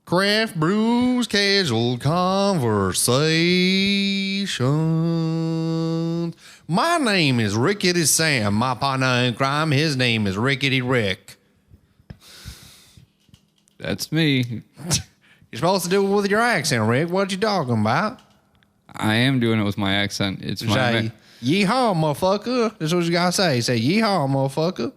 Craft Brews Casual Conversations. My name is Rickety Sam. My partner in crime, his name is Rickety Rick. That's me. You're supposed to do it with your accent, Rick. What you talking about? I am doing it with my accent. It's my Say, yeehaw, motherfucker. That's what you gotta say. Say, yeehaw, motherfucker.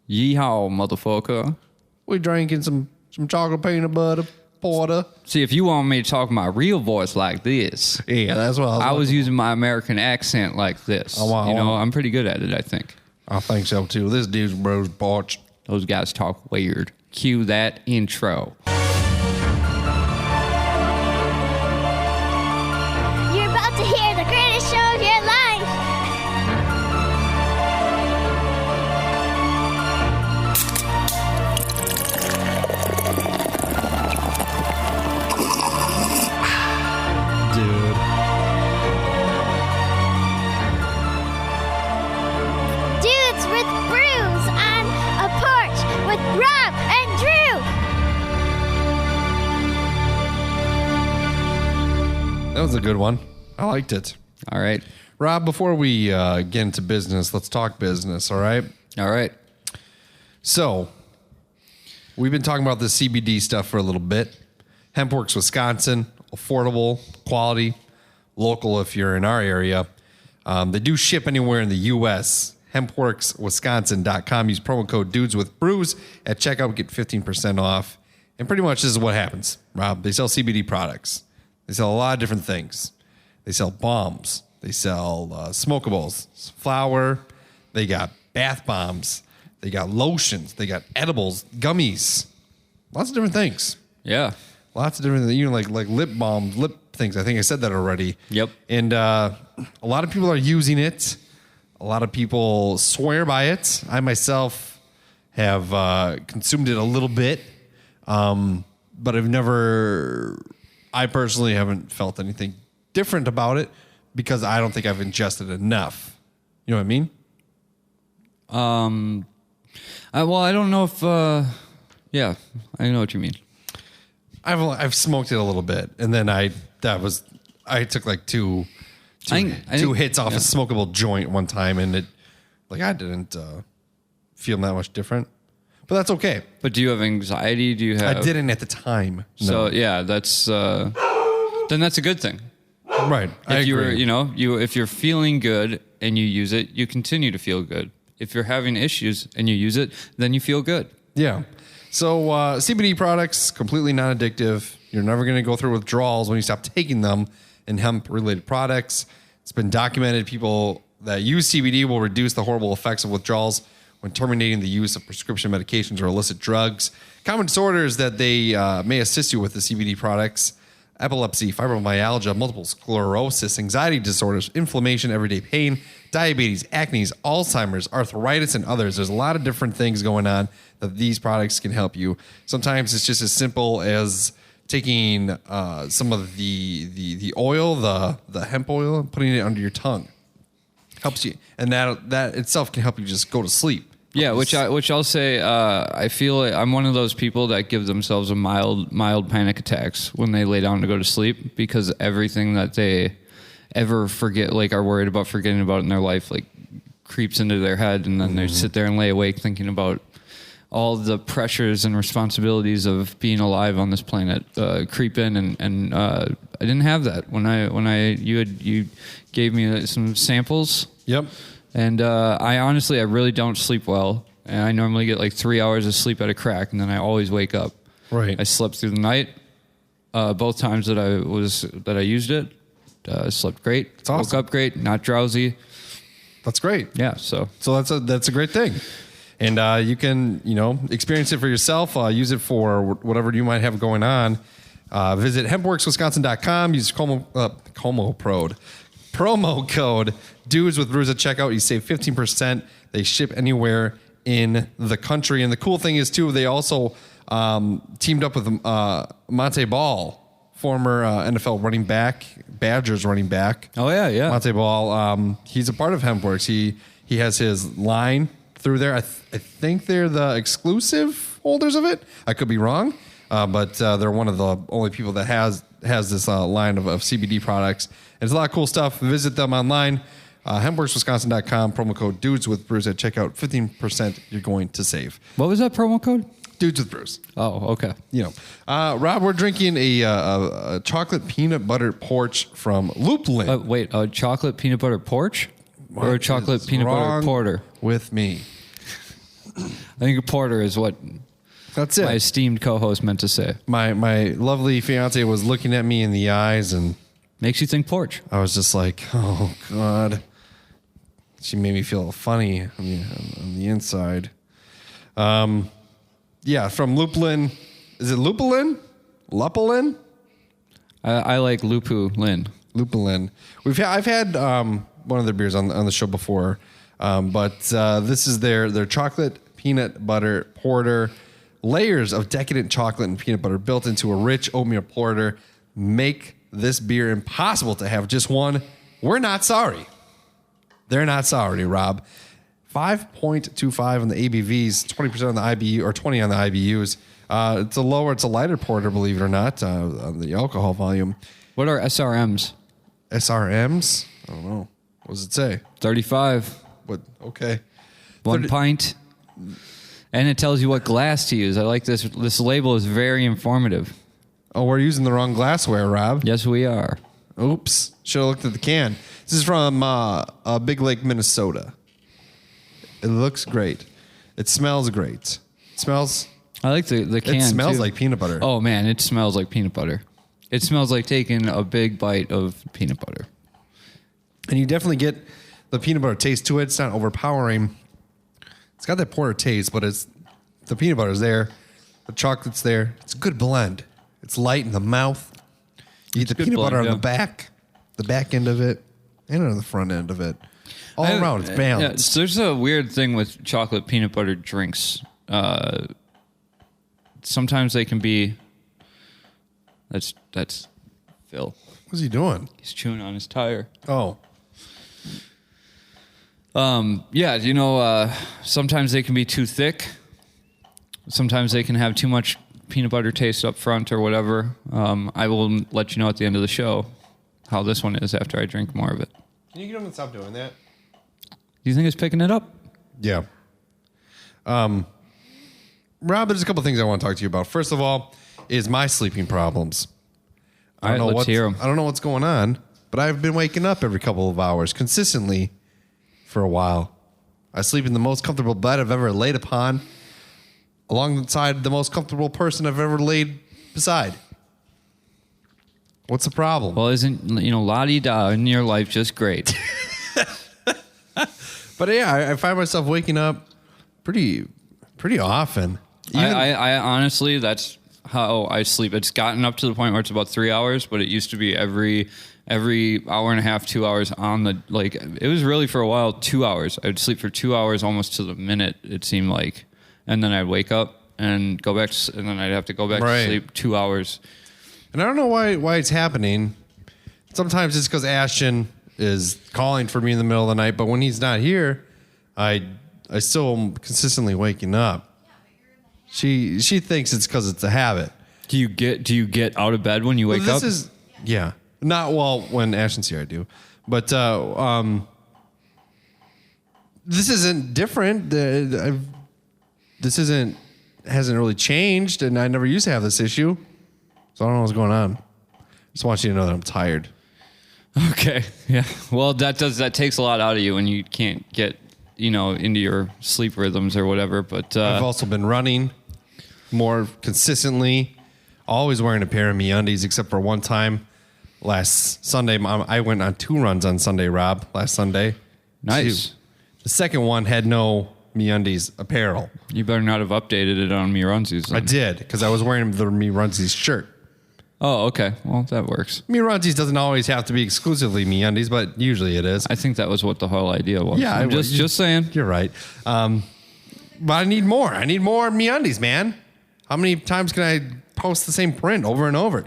Yeehaw, motherfucker. We drinking some chocolate peanut butter porter. See, if you want me to talk my real voice like this, Yeah, that's what I was using my American accent like this. I'm pretty good at it, I think. I think so, too. This dude's bro's parched. Those guys talk weird. Cue that intro. You're about to hear the greatest show of your life. Dude. Dudes with Brews on a porch with Rob and Drew. That was a good one. I liked it. All right. Rob, before we get into business, let's talk business, all right? All right. So, we've been talking about the CBD stuff for a little bit. Hempworks, Wisconsin, affordable, quality, local if you're in our area. They do ship anywhere in the U.S. Hempworkswisconsin.com. Use promo code DudesWithBrews at checkout. Get 15% off. And pretty much this is what happens, Rob. They sell CBD products. They sell a lot of different things. They sell bombs. They sell smokables, flour. They got bath bombs. They got lotions. They got edibles, gummies. Lots of different things. Yeah. Lots of different things. Like lip balms, lip things. I think I said that already. Yep. And a lot of people are using it. A lot of people swear by it. I myself have consumed it a little bit, but I personally haven't felt anything different about it because I don't think I've ingested enough. You know what I mean? I don't know if, yeah, I know what you mean. I've smoked it a little bit, and then I took like two hits off a smokable joint one time, and I didn't feel that much different, but that's okay. But do you have anxiety? Do you have? I didn't at the time. No. So yeah, that's then that's a good thing. Right. If if you're feeling good and you use it, you continue to feel good. If you're having issues and you use it, then you feel good. Yeah. So CBD products, completely non-addictive. You're never going to go through withdrawals when you stop taking them in hemp-related products. It's been documented people that use CBD will reduce the horrible effects of withdrawals when terminating the use of prescription medications or illicit drugs. Common disorders that they may assist you with the CBD products: epilepsy, fibromyalgia, multiple sclerosis, anxiety disorders, inflammation, everyday pain, diabetes, acne, Alzheimer's, arthritis, and others. There's a lot of different things going on that these products can help you. Sometimes it's just as simple as taking some of the oil, the hemp oil, and putting it under your tongue. Helps you, and that itself can help you just go to sleep. Yeah, which I'll say, I feel like I'm one of those people that give themselves a mild panic attacks when they lay down to go to sleep, because everything that they ever forget, like are worried about forgetting about in their life, like creeps into their head, and then they sit there and lay awake thinking about all the pressures and responsibilities of being alive on this planet creep in, and I didn't have that when you gave me some samples. Yep. And I really don't sleep well, and I normally get like 3 hours of sleep at a crack, and then I always wake up. Right. I slept through the night. Both times that I used it, slept great. That's awesome. Woke up great, not drowsy. That's great. Yeah. So that's a great thing. And you can, experience it for yourself. Use it for whatever you might have going on. Visit hempworkswisconsin.com. Use promo code Dudes with Brews at checkout. You save 15%. They ship anywhere in the country. And the cool thing is, too, they also teamed up with Monte Ball, former NFL running back, Badgers running back. Oh, yeah. Monte Ball. He's a part of Hempworks. He has his line through there. I think they're the exclusive holders of it. I could be wrong. but they're one of the only people that has this line of CBD products. And it's a lot of cool stuff. Visit them online. hempworkswisconsin.com, promo code Dudes with Brews at checkout. 15% you're going to save. What was that promo code? Dudes with Brews. Oh, okay. Rob, we're drinking a chocolate peanut butter porch from Loopland. Wait, a chocolate peanut butter porch? Or a chocolate peanut butter porter? With me. I think a porter is what That's it. my esteemed co-host meant to say. My lovely fiance was looking at me in the eyes, and Makes you think porch. I was just like, oh, God. She made me feel funny on the inside. Yeah, from Lupulin. Is it Lupulin? Lupulin? I like Lupu Lin. Lupulin. I've had one of their beers on the show before, but this is their chocolate peanut butter porter. Layers of decadent chocolate and peanut butter built into a rich oatmeal porter make this beer impossible to have just one. We're not sorry. They're not sorry, Rob. 5.25 on the ABVs, 20% on the IBU, or 20 on the IBUs. It's a lighter porter, believe it or not, on the alcohol volume. What are SRMs? SRMs? I don't know. What does it say? 35. What? Okay. 1 pint. And it tells you what glass to use. I like this. This label is very informative. Oh, we're using the wrong glassware, Rob. Yes, we are. Oops. Should have looked at the can. This is from Big Lake, Minnesota. It looks great. It smells great. It smells... I like the can, It smells too. like peanut butter. Oh, man, it smells like peanut butter. It smells like taking a big bite of peanut butter. And you definitely get the peanut butter taste to it. It's not overpowering. It's got that porter taste, but the peanut butter's there. The chocolate's there. It's a good blend. It's light in the mouth. You get the peanut butter on the back end of it, and on the front end of it. All around, it's balanced. Yeah, there's a weird thing with chocolate peanut butter drinks. Sometimes they can be... That's Phil. What's he doing? He's chewing on his tire. Oh. Yeah, sometimes they can be too thick. Sometimes they can have too much peanut butter taste up front or whatever. I will let you know at the end of the show how this one is after I drink more of it. Can you get him to stop doing that? Do you think it's picking it up? Yeah. Rob, there's a couple things I want to talk to you about. First of all, is my sleeping problems. All right, let's hear 'em. I don't know what's going on, but I've been waking up every couple of hours consistently for a while. I sleep in the most comfortable bed I've ever laid upon, alongside the most comfortable person I've ever laid beside. What's the problem? Well, isn't, la-di-da in your life just great? But yeah, I find myself waking up pretty often. I honestly, that's how I sleep. It's gotten up to the point where it's about 3 hours, but it used to be every hour and a half, 2 hours on the, it was really for a while 2 hours. I'd sleep for 2 hours almost to the minute, it seemed like. And then I'd wake up and go back, and then I'd have to go back to sleep 2 hours. And I don't know why it's happening. Sometimes it's because Ashton is calling for me in the middle of the night, but when he's not here, I still am consistently waking up. She thinks it's because it's a habit. Do you get out of bed when you wake up? Yeah. Not when Ashton's here, I do. But this isn't different. Hasn't really changed, and I never used to have this issue. So I don't know what's going on. Just want you to know that I'm tired. Okay. Yeah. Well, that takes a lot out of you when you can't get, into your sleep rhythms or whatever. But I've also been running more consistently, always wearing a pair of MeUndies, except for one time last Sunday. I went on 2 runs on Sunday, Rob, last Sunday. Nice. 2. The second one had no MeUndies apparel. You better not have updated it on MeRunsies. I did, because I was wearing the MeRunsies shirt. Oh, okay. Well, that works. MeRunsies doesn't always have to be exclusively MeUndies, but usually it is. I think that was what the whole idea was. Yeah, I'm just saying. You're right. But I need more. I need more MeUndies, man. How many times can I post the same print over and over,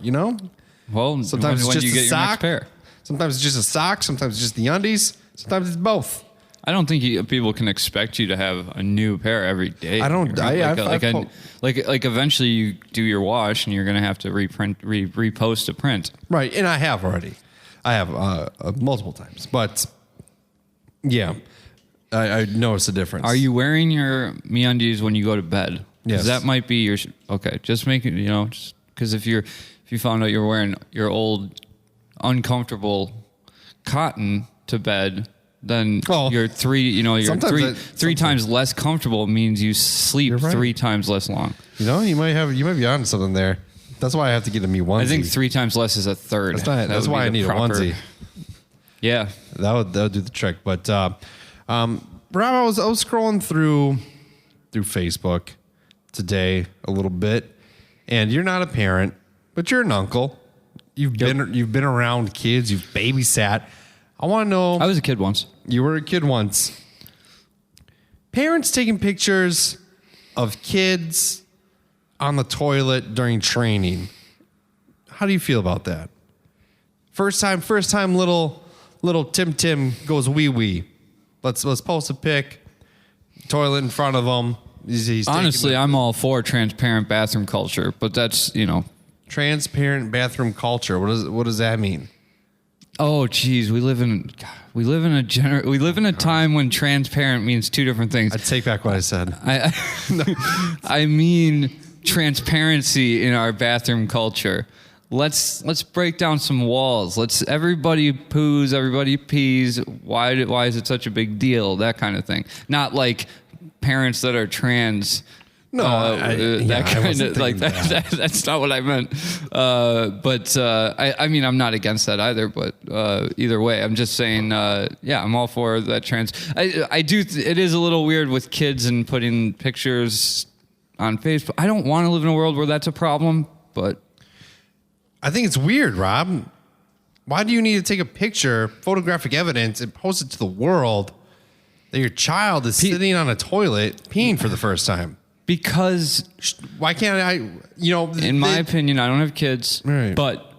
Well, sometimes when it's just you a get your sock. next pair. Sometimes it's just a sock. Sometimes it's just the undies. Sometimes it's both. I don't think people can expect you to have a new pair every day. I don't. Like eventually you do your wash and you're gonna have to repost a print. Right, and I have already. I have multiple times, but yeah, I noticed a difference. Are you wearing your MeUndies when you go to bed? Yes. That might be your okay. Just make it. Just because if you found out you're wearing your old uncomfortable cotton to bed, then you're three times less comfortable means you sleep 3 times less long. You might be on something there. That's why I have to get a me onesie. I think 3 times less is a third. That's why I need a onesie. Yeah, that would do the trick. But Rob, I was scrolling through Facebook today a little bit, and you're not a parent, but you're an uncle. You've been around kids. You've babysat. I want to know. I was a kid once. You were a kid once. Parents taking pictures of kids on the toilet during training. How do you feel about that? First time little Tim goes wee. Let's post a pic. Toilet in front of him. He's honestly, I'm all for transparent bathroom culture, but that's, transparent bathroom culture. What does that mean? Oh, geez, we live in a time when transparent means 2 different things. I take back what I said. I mean transparency in our bathroom culture. Let's break down some walls. Everybody poos, everybody pees. Why is it such a big deal? That kind of thing. Not like parents that are trans. No, that's not what I meant. I mean, I'm not against that either. But either way, I'm just saying, I'm all for that trans. I do. It is a little weird with kids and putting pictures on Facebook. I don't want to live in a world where that's a problem, but I think it's weird, Rob. Why do you need to take a picture, photographic evidence, and post it to the world that your child is sitting on a toilet peeing for the first time? Because why can't I? In my opinion, I don't have kids, right. But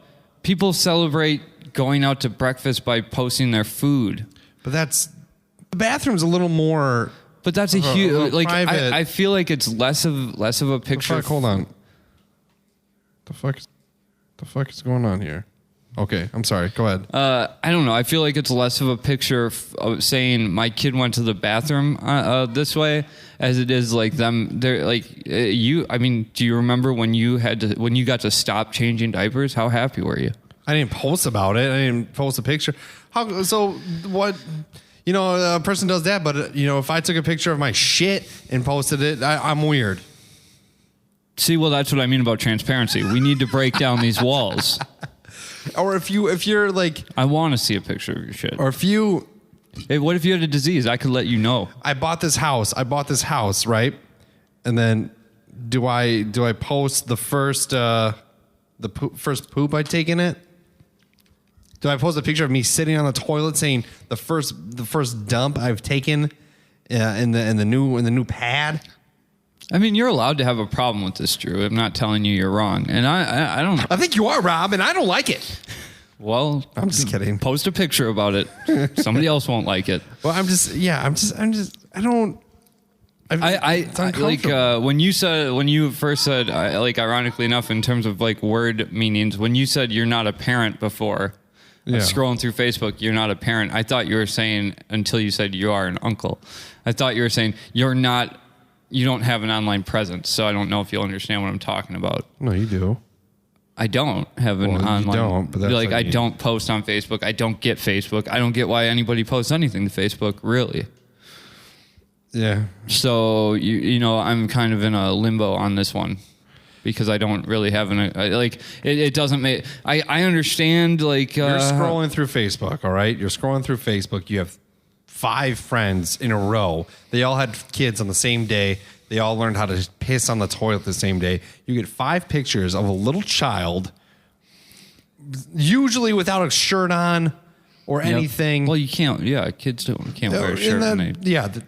people celebrate going out to breakfast by posting their food. But the bathroom's a little more. But that's a huge private. I feel like it's less of a picture. Hold on. The fuck is going on here? Okay, I'm sorry. Go ahead. I don't know. I feel like it's less of a picture of saying my kid went to the bathroom this way, as it is like them. They're like you. I mean, do you remember when you got to stop changing diapers? How happy were you? I didn't post about it. I didn't post a picture. So what? A person does that, but if I took a picture of my shit and posted it, I'm weird. See, well, that's what I mean about transparency. We need to break down these walls. Or if you're like, I want to see a picture of your shit. Or if you, hey, what if you had a disease? I could let you know. I bought this house, right? And then do I post the first first poop I take in it? Do I post a picture of me sitting on the toilet saying the first dump I've taken in the new pad? I mean, you're allowed to have a problem with this, Drew. I'm not telling you you're wrong. And I don't... I think you are, Rob, and I don't like it. Well... I'm just kidding. Post a picture about it. Somebody else won't like it. Well, I don't... It's like when you first said, ironically enough, in terms of like word meanings, when you said you're not a parent before, scrolling through Facebook, you're not a parent. I thought you were saying, until you said you are an uncle, I thought you were saying you don't have an online presence, so I don't know if you'll understand what I'm talking about. No, you do. I don't have an online. You don't, but that's I don't post on Facebook. I don't get Facebook. I don't get why anybody posts anything to Facebook, really. Yeah. So I'm kind of in a limbo on this one because I don't really have it doesn't make. I understand you're scrolling through Facebook. All right, you're scrolling through Facebook. You have 5 friends in a row. They all had kids on the same day. They all learned how to piss on the toilet the same day. You get 5 pictures of a little child, usually without a shirt on or anything. Well, you can't. Yeah, kids can't wear a shirt.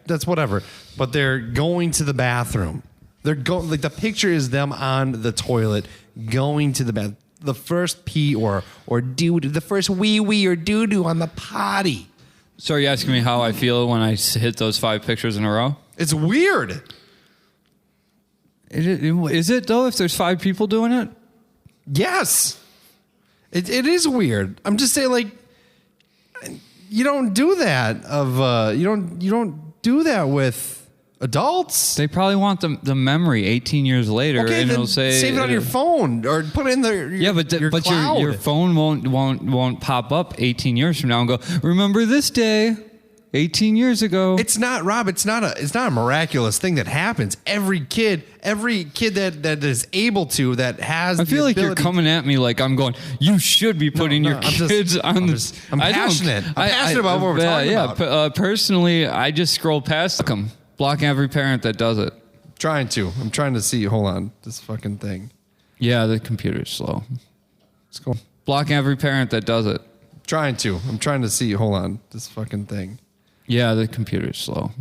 That's whatever. But they're going to the bathroom. They're going. Like the picture is them on the toilet going to the bath. The first pee or doo, the first wee or doo doo on the potty. So are you asking me how I feel when I hit those 5 pictures in a row? It's weird. Is it though? If there's 5 people doing it? Yes. It is weird. I'm just saying, like, you don't do that you don't do that with adults. They probably want the memory 18 years later, Okay, and then it'll say save it on your phone or put it in your cloud. your phone won't pop up 18 years from now and go, remember this day 18 years ago. It's not, Rob. It's not a miraculous thing that happens. Every kid that is able to, that has. I feel like you're coming at me like I'm going. You should be putting your kids on this. I'm passionate. I'm passionate about what we're talking about. Personally, I just scroll past them, blocking every parent that does it. I'm trying to see. Hold on, this fucking thing. Yeah, the computer's slow. Let's go. Blocking every parent that does it. I'm trying to see. Hold on, this fucking thing. Yeah, the computer's slow.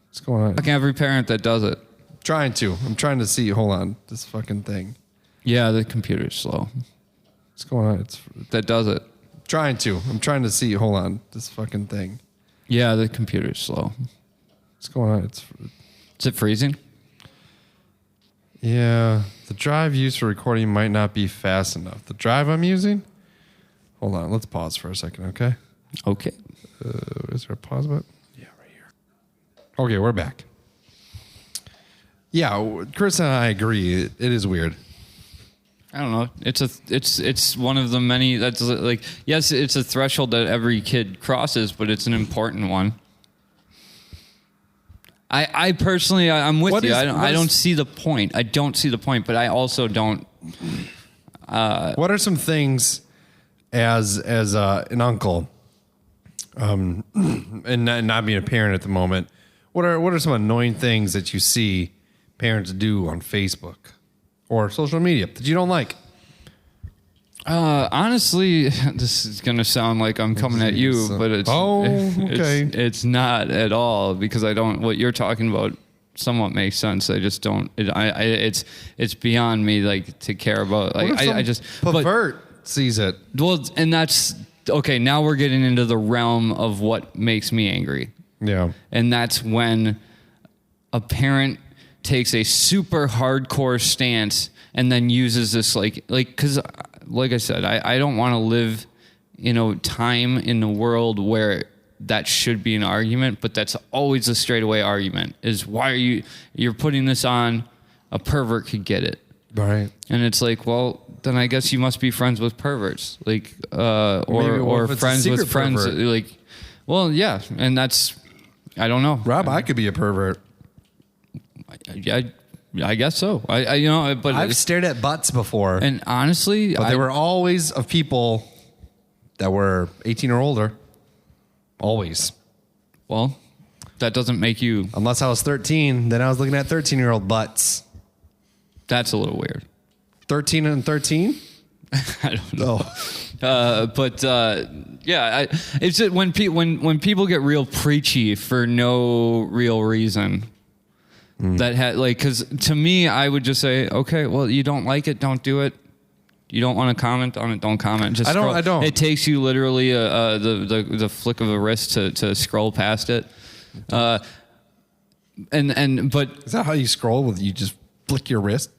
What's going on? Blocking every parent that does it. I'm trying to see. Hold on, this fucking thing. Yeah, the computer's slow. What's going on? That does it. I'm trying to see. Hold on, this fucking thing. Yeah, the computer's slow. What's going on? Is it freezing? Yeah, the drive used for recording might not be fast enough. The drive I'm using? Hold on, let's pause for a second, okay? Okay. Is there a pause button? Yeah, right here. Okay, we're back. Yeah, Chris and I agree. It is weird. I don't know. It's one of the many that's like, yes, it's a threshold that every kid crosses, but it's an important one. I personally, I'm with you. I don't see the point. I don't see the point, but I also don't. What are some things as an uncle, and not being a parent at the moment? What are some annoying things that you see parents do on Facebook or social media that you don't like? Honestly, this is going to sound like I'm coming at you, but it's not at all, because what you're talking about somewhat makes sense. I just don't, it's beyond me, like, to care about, like, I just pervert sees it. Well, and that's okay. Now we're getting into the realm of what makes me angry. Yeah. And that's when a parent takes a super hardcore stance and then uses this because like I said, I don't want to live in a time in the world where that should be an argument, but that's always a straightaway argument, is why are you're putting this on, a pervert could get it. Right. And it's like, well, then I guess you must be friends with perverts, like, or friends with friends. Pervert. Like, well, yeah. And that's, I don't know. Rob, I could be a pervert. I guess so. But I've stared at butts before, and honestly, but they were always of people that were 18 or older. Always. Well, that doesn't make you. Unless I was 13, then I was looking at 13-year-old butts. That's a little weird. 13 and 13? I don't know. Yeah, it's just when people get real preachy for no real reason. Because to me, I would just say, okay, well, you don't like it, don't do it. You don't want to comment on it, don't comment. Just I don't. It takes you literally the flick of a wrist to scroll past it. But is that how you scroll? You just flick your wrist?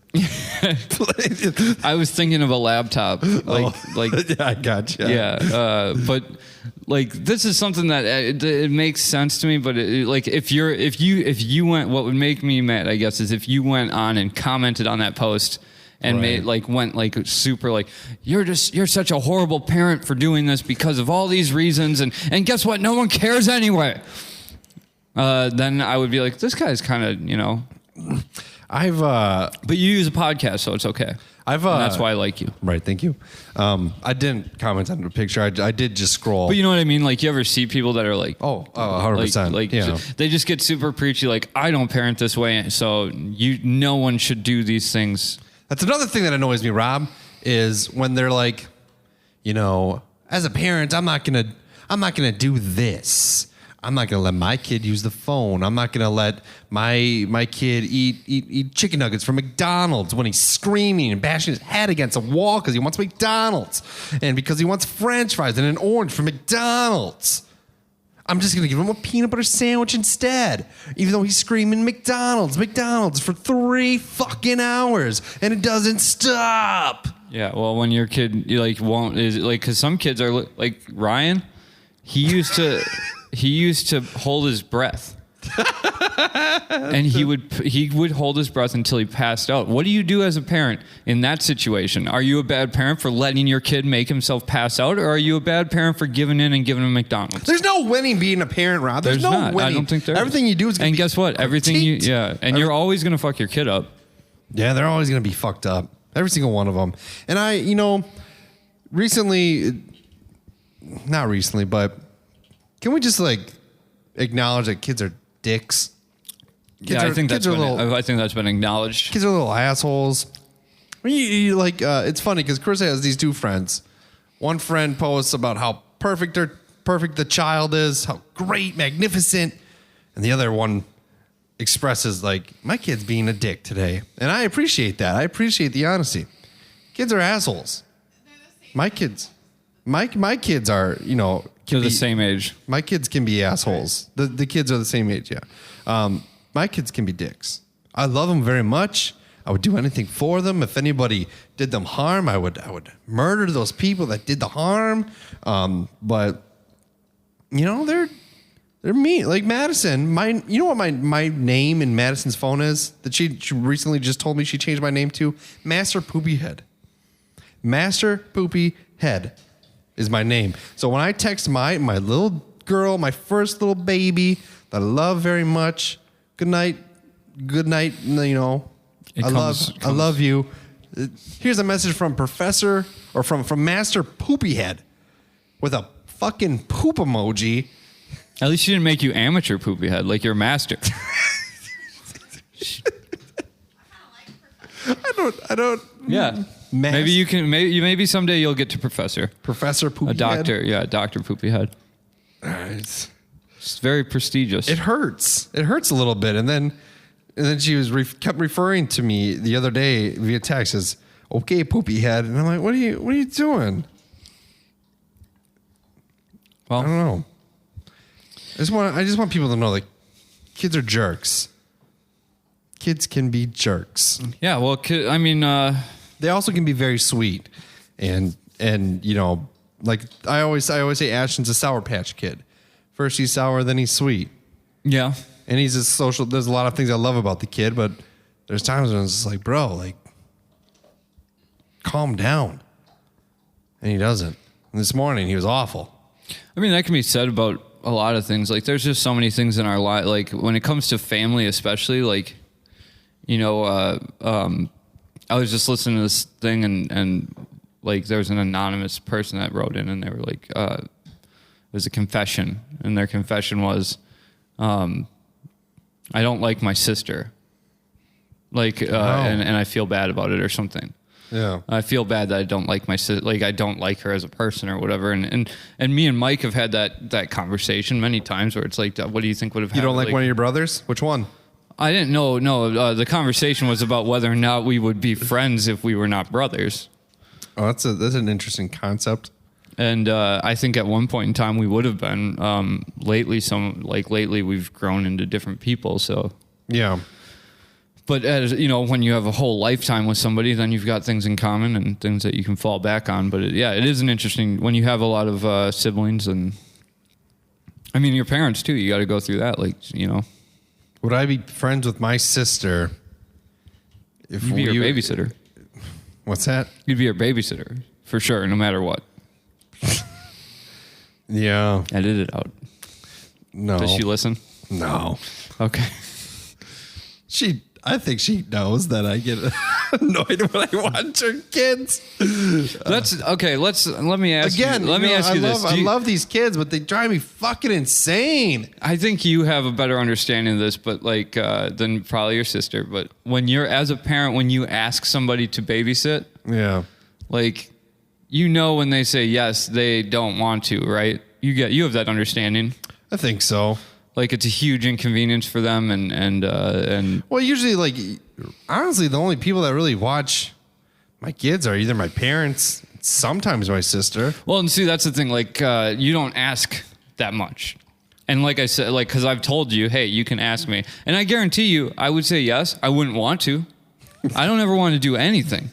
I was thinking of a laptop, yeah, I gotcha. Yeah, but like this is something that it makes sense to me. But if you went, what would make me mad, I guess, is if you went on and commented on that post and went super you're such a horrible parent for doing this because of all these reasons, and guess what? No one cares anyway. Then I would be like, this guy's kind of but you use a podcast, so it's okay. And that's why I like you. Right, thank you. I didn't comment on the picture. I did just scroll. But you know what I mean? Like, you ever see people that are like, 100%. They just get super preachy, like, I don't parent this way, so no one should do these things. That's another thing that annoys me, Rob, is when they're like, as a parent, I'm not gonna do this. I'm not going to let my kid use the phone. I'm not going to let my kid eat chicken nuggets from McDonald's when he's screaming and bashing his head against a wall because he wants McDonald's and because he wants French fries and an orange from McDonald's. I'm just going to give him a peanut butter sandwich instead. Even though he's screaming McDonald's for 3 fucking hours and it doesn't stop. Yeah, well, when your kid because some kids are like Ryan, he used to hold his breath. And he would hold his breath until he passed out. What do you do as a parent in that situation? Are you a bad parent for letting your kid make himself pass out, or are you a bad parent for giving in and giving him McDonald's? There's no winning being a parent, Rob. There's no not. winning. I don't think there Everything is. you do is going to be guess what? Everything you're always going to fuck your kid up. Yeah, they're always going to be fucked up. Every single one of them. And not recently, but can we just acknowledge that kids are dicks? I think that's been acknowledged. Kids are little assholes. It's funny because Chris has these 2 friends. One friend posts about how perfect the child is, how great, magnificent, and the other one expresses my kid's being a dick today, and I appreciate that. I appreciate the honesty. Kids are assholes. My kids are They're the same age. My kids can be assholes. The kids are the same age, yeah. My kids can be dicks. I love them very much. I would do anything for them. If anybody did them harm, I would murder those people that did the harm. But they're mean. Like Madison, you know what my name in Madison's phone is? That she recently just told me she changed my name to? Master Poopy Head. Master Poopy Head is my name. So when I text my little girl, my first little baby that I love very much, good night, I love you. Here's a message from Professor or from Master Poopy Head with a fucking poop emoji. At least she didn't make you amateur Poopy Head like your master. I don't. Yeah. Maybe you can. Maybe someday you'll get to Professor Poopy a doctor. Head. Yeah, Dr. Poopy Head. It's very prestigious. It hurts. It hurts a little bit, and then she kept referring to me the other day via text as "Okay, Poopy Head," and I'm like, "What are you doing?" Well, I don't know. I just want people to know kids are jerks. Kids can be jerks. Yeah. Well, they also can be very sweet, and I always say Ashton's a Sour Patch Kid. First he's sour, then he's sweet. Yeah. And he's a social. There's a lot of things I love about the kid, but there's times when it's just like, bro, calm down. And he doesn't. And this morning he was awful. I mean, that can be said about a lot of things. There's just so many things in our life. When it comes to family, especially, I was just listening to this thing and there was an anonymous person that wrote in and they were it was a confession. And their confession was, I don't like my sister. And I feel bad about it or something. Yeah. I feel bad that I don't like my sister. I don't like her as a person or whatever. And me and Mike have had that conversation many times where it's what do you think would have happened? You don't like one of your brothers? Which one? I didn't know. No, the conversation was about whether or not we would be friends if we were not brothers. Oh, that's an interesting concept. And I think at one point in time we would have been. Lately we've grown into different people. So yeah. But as when you have a whole lifetime with somebody, then you've got things in common and things that you can fall back on. But it is an interesting when you have a lot of siblings and I mean your parents too. You got to go through that, Would I be friends with my sister if you'd be your babysitter? What's that? You'd be your babysitter for sure, no matter what. Yeah. Edit it out. No. Does she listen? No. Okay. I think she knows that I get annoyed when I watch her kids. Let me ask again. You. Let me ask you this. I love these kids, but they drive me fucking insane. I think you have a better understanding of this, but than probably your sister. But when you're as a parent, when you ask somebody to babysit, yeah, when they say yes, they don't want to, right? You have that understanding. I think so. It's a huge inconvenience for them, and well, usually, honestly, the only people that really watch my kids are either my parents, sometimes my sister. Well, and see, that's the thing. You don't ask that much. And like I said, like, because I've told you, hey, you can ask me. And I guarantee you, I would say yes. I wouldn't want to. I don't ever want to do anything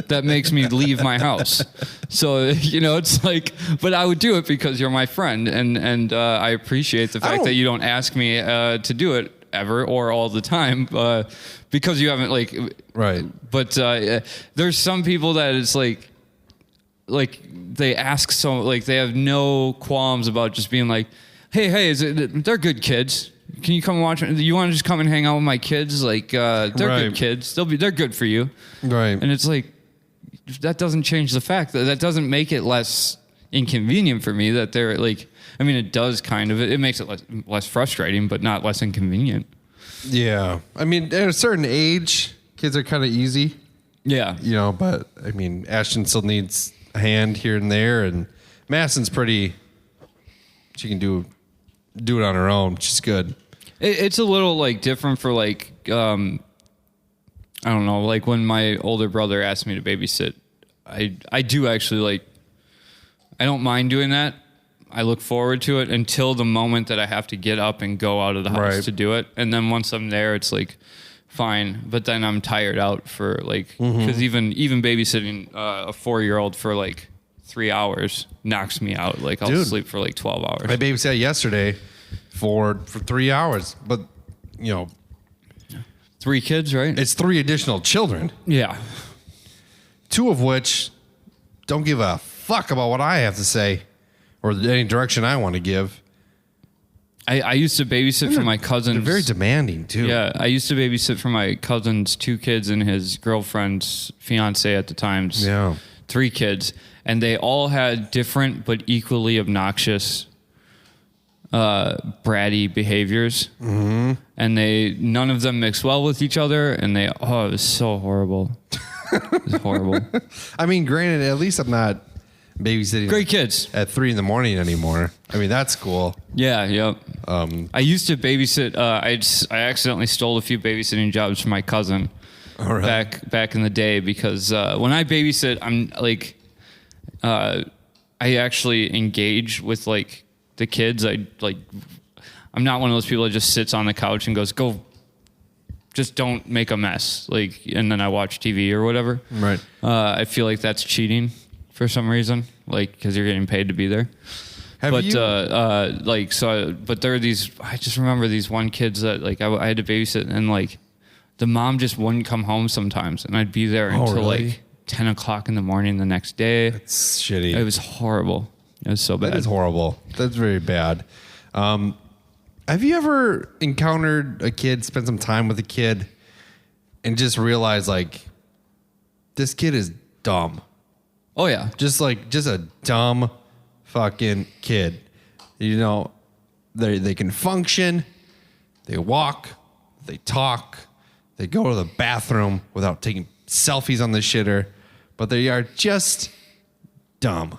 that makes me leave my house. So, it's like, but I would do it because you're my friend. And I appreciate the fact that you don't ask me to do it ever or all the time because you haven't, like... Right. But there's some people that it's like they ask so, like, they have no qualms about just being like, hey, they're good kids. Can you come watch? You want to just come and hang out with my kids? Like, they're good kids. They're good for you. Right. And it's like, that doesn't change the fact that doesn't make it less inconvenient for me that they're like, I mean, it does kind of, it makes it less frustrating, but not less inconvenient. Yeah. I mean, at a certain age, kids are kind of easy. Yeah. But I mean, Ashton still needs a hand here and there, and Madison's pretty, she can do it on her own. She's good. It's a little like different for like, I don't know, like when my older brother asked me to babysit, I do actually like, I don't mind doing that. I look forward to it until the moment that I have to get up and go out of the house to do it. And then once I'm there, it's like, fine. But then I'm tired out for like, because even babysitting a 4-year-old for like 3 hours knocks me out. Like I'll sleep for like 12 hours. I babysat yesterday for 3 hours, but 3 kids, right? it's 3 additional children. Yeah. 2 of which don't give a fuck about what I have to say or any direction I want to give. I used to babysit for my cousins. They're very demanding too. Yeah, I used to babysit for my cousin's 2 kids and his girlfriend's fiance at the time. Yeah. 3 kids. And they all had different but equally obnoxious bratty behaviors. Mm-hmm. And none of them mixed well with each other. And it was so horrible. It was horrible. I mean, granted, at least I'm not babysitting Great kids at 3 a.m. anymore. I mean, that's cool. Yeah, yep. I used to babysit. I accidentally stole a few babysitting jobs from my cousin back in the day because when I babysit, I'm like, I actually engage with like the kids. I'm not one of those people that just sits on the couch and goes, "Go, just don't make a mess." Like, and then I watch TV or whatever. Right. I feel like that's cheating for some reason, like because you're getting paid to be there. But there are these. I just remember these one kids that like I had to babysit, and like the mom just wouldn't come home sometimes, and I'd be there until like 10 o'clock in the morning the next day. It's shitty. It was horrible. It was so bad. That is horrible. That's very bad. Have you ever encountered a kid, spent some time with a kid, and just realized like this kid is dumb? Oh yeah, just a dumb fucking kid. They can function, they walk, they talk, they go to the bathroom without taking selfies on the shitter, but they are just dumb.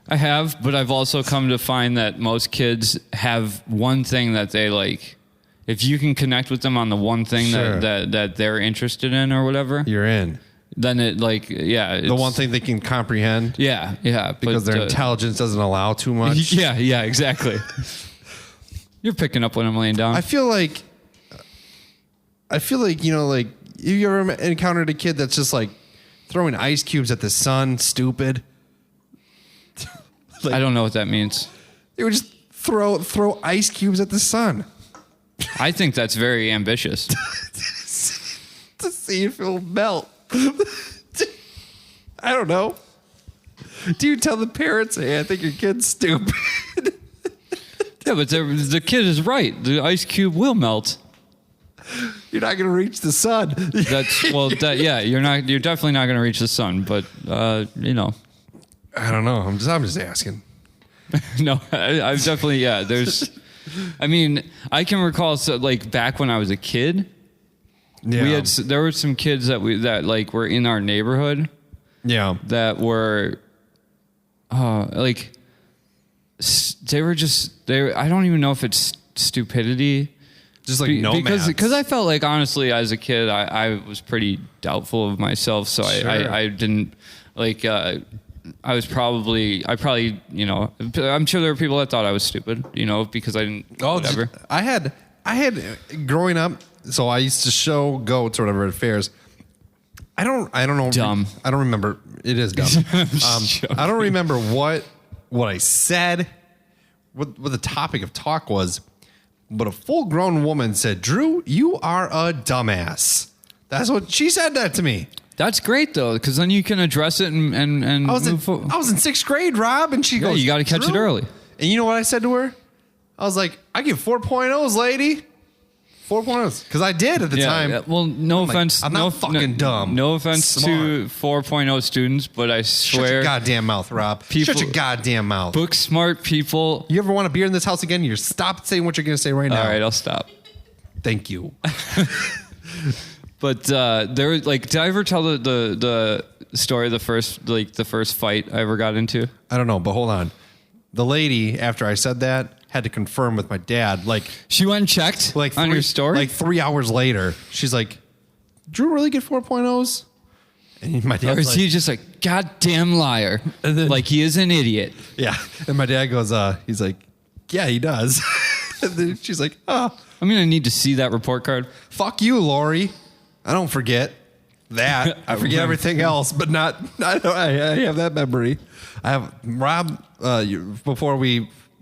I have, but I've also come to find that most kids have one thing that they like. If you can connect with them on the one thing that they're interested in or whatever, you're in. Then the one thing they can comprehend. Yeah. Because their intelligence doesn't allow too much. Yeah, exactly. You're picking up when I'm laying down. I feel like have you ever encountered a kid that's just like throwing ice cubes at the sun, stupid? I don't know what that means. They would just throw ice cubes at the sun. I think that's very ambitious. To see if it'll melt. I don't know. Do you tell the parents, hey, I think your kid's stupid? Yeah, but the kid is right. The ice cube will melt. You're not going to reach the sun. You're definitely not going to reach the sun, but I don't know. I'm just asking. No, I've definitely, there's, I mean, I can recall, back when I was a kid, there were some kids that were in our neighborhood. Yeah. That were, I don't even know if it's stupidity. Just like nomads. Because I felt like, honestly, as a kid, I was pretty doubtful of myself. So I didn't I probably, you know, I'm sure there were people that thought I was stupid, you know, because I didn't. Oh, whatever. I had growing up. So I used to show goats or whatever at fairs. I don't know. Dumb. I don't remember. It is dumb. I don't remember what I said, what the topic of talk was, but a full-grown woman said, "Drew, you are a dumbass." That's what she said that to me. That's great though, because then you can address it and I was move forward. I was in 6th grade, Rob, and she goes, You got to catch it "Drew?" early. And you know what I said to her? I was like, "I give 4.0s, lady." 4.0s, because I did at the time. Yeah. Well, no offense. I'm not fucking dumb. No offense Smart. to 4.0 students, but I Shut swear, your goddamn mouth, Rob. People- Shut your goddamn mouth. book smart people. You ever want a beer in this house again? You stop saying what you're going to say right now. All right, I'll stop. Thank you. But there, like, did I ever tell the story of the first fight I ever got into? I don't know, but hold on. The lady, after I said that, had to confirm with my dad. Like She went and checked on your story. Like 3 hours later, she's like, "Drew really get 4.0s?" And my or dad's is like, he just a goddamn liar? And then- Like he is an idiot. yeah. And my dad goes, he's like, "Yeah, he does." And then she's like, "Oh, I'm gonna need to see that report card. fuck you, Lori. I don't forget that. I forget everything else, but not. I have that memory. I have Rob.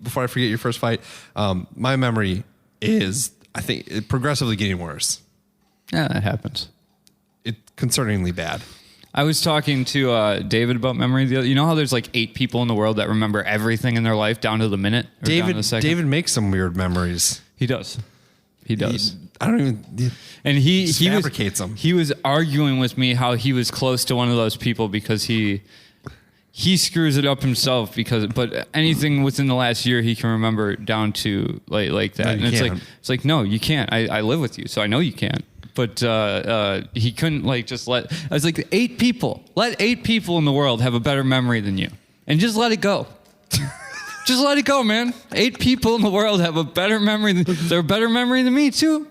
Before I forget your first fight, my memory is, I think, progressively getting worse. Yeah, that happens. It's concerningly bad. I was talking to David about memory. You know how there's like 8 people in the world that remember everything in their life down to the minute? Or down to the second? David makes some weird memories. He does. He does. I don't even. And he fabricates them. He was arguing with me how he was close to one of those people because he screws it up himself but anything within the last year he can remember down to like that. No, and it's like no, you can't. I live with you, so I know you can't. But he couldn't just let. I was like 8 people. Let 8 people in the world have a better memory than you, and just let it go. Just let it go, man. 8 people in the world have a better memory. They're a better memory than me too.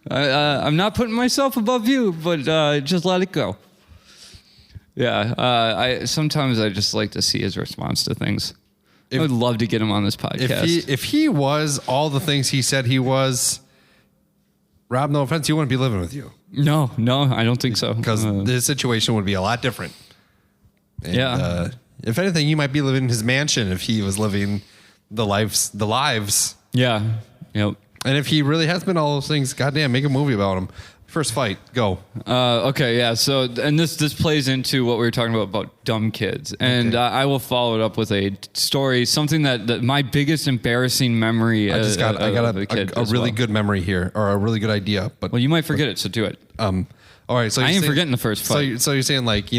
I'm not putting myself above you, but just let it go. Yeah, I sometimes I just like to see his response to things. I would love to get him on this podcast. If he was all the things he said he was, Rob, no offense, he wouldn't be living with you. No, I don't think so. Because this situation would be a lot different. And, yeah. If anything, you might be living in his mansion if he was living the lives. Yeah. Yep. And if he really has been all those things, goddamn, make a movie about him. First fight, go. Okay, yeah. So, and this plays into what we were talking about dumb kids, and Okay. I will follow it up with a story, something that my biggest embarrassing memory. I got a really good memory here, or a really good idea. But well, you might forget it, so do it. all right. So I you're ain't saying- forgetting the first fight. So you're saying like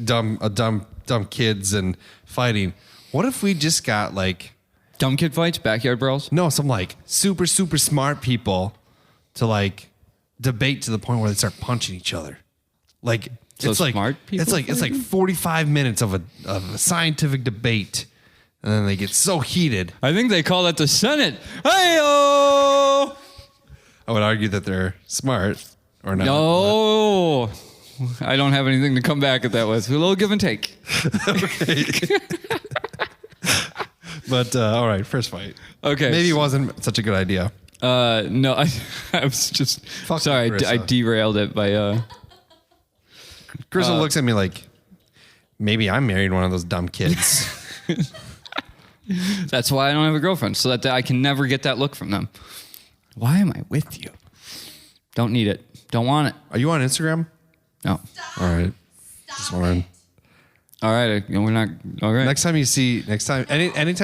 dumb kids and fighting. What if we just got like Dumb kid fights, backyard brawls. some like super smart people to like debate to the point where they start punching each other. Like So it's like smart people it's like 45 minutes of a scientific debate, and then they get so heated. I think they call that the Senate. Hey-o! I would argue that they're smart or not. No, I don't have anything to come back at that with. A little give and take. But all right, first fight. Okay. Maybe it wasn't such a good idea. No, I was just Fuck sorry. you, Carissa. I derailed it by. Crystal looks at me like, maybe I'm married one of those dumb kids. That's why I don't have a girlfriend, so that I can never get that look from them. Why am I with you? Don't need it. Don't want it. Are you on Instagram? No. All right. Just wondering. All right. We're not. All right. Anytime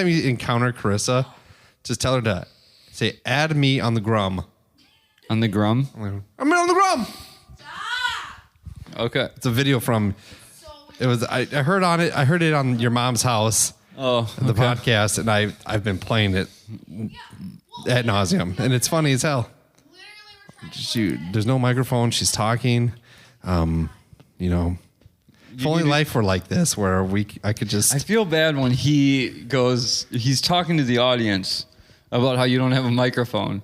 you encounter Carissa, just tell her to say, add me on the Grum. On the Grum. I'm on the Grum. Okay. It's a video from, I heard it on your mom's house. Oh, The podcast, and I've been playing it ad nauseum, and it's funny as hell. There's no microphone. She's talking. If only life were like this, where I could just. I feel bad when he's talking to the audience about how you don't have a microphone.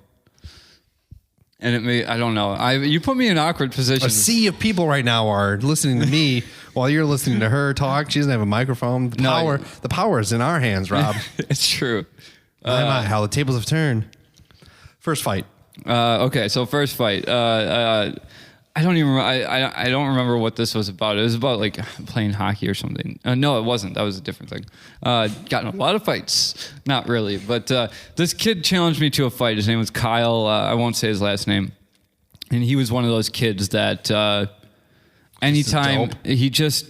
And I don't know. You put me in awkward A positions. sea of people right now are listening to me while you're listening to her talk. She doesn't have a microphone. The power is in our hands, Rob. It's true. How the tables have turned. First fight. Okay, so first fight. I don't even. I don't remember what this was about. It was about like playing hockey or something. No, it wasn't. That was a different thing. Got in a lot of fights. Not really, but this kid challenged me to a fight. His name was Kyle. I won't say his last name. And he was one of those kids that anytime he just